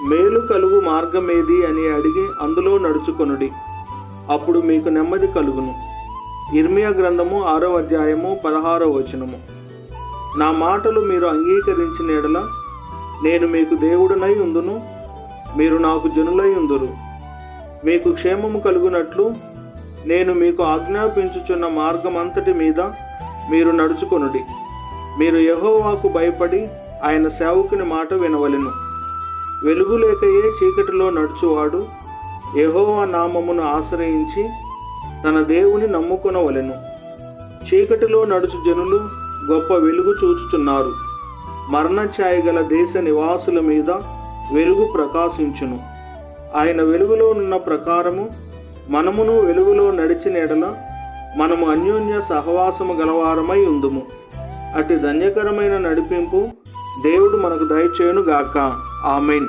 మేలు కలుగు మార్గమేది అని అడిగి అందులో నడుచుకొనుడి, అప్పుడు మీకు నెమ్మది కలుగును. ఇర్మియా గ్రంథము 6వ అధ్యాయము 16వ వచనము. నా మాటలు మీరు అంగీకరించిన ఎడల నేను మీకు దేవుడనై ఉందును, మీరు నాకు జనులై ఉందురు. మీకు క్షేమము కలుగునట్లు నేను మీకు ఆజ్ఞాపించుచున్న మార్గమంతటి మీద మీరు నడుచుకొనుడి. మీరు యెహోవాకు భయపడి ఆయన సేవకుని మాట వినవలెను. వెలుగు లేకయే చీకటిలో నడుచువాడు యెహోవా నామమును ఆశ్రయించి తన దేవుని నమ్ముకొనవలెను. చీకటిలో నడుచు జనులు గొప్ప వెలుగు చూచుచున్నారు. మరణఛాయ గల దేశ నివాసుల మీద వెలుగు ప్రకాశించును. ఆయన వెలుగులోనున్న ప్రకారము మనమును వెలుగులో నడిచిన ఎడల మనము అన్యోన్య సహవాసము గలవారమై ఉందుము. అట్టి ధన్యకరమైన నడిపింపు దేవుడు మనకు దయచేయునుగాక. ఆమేన్.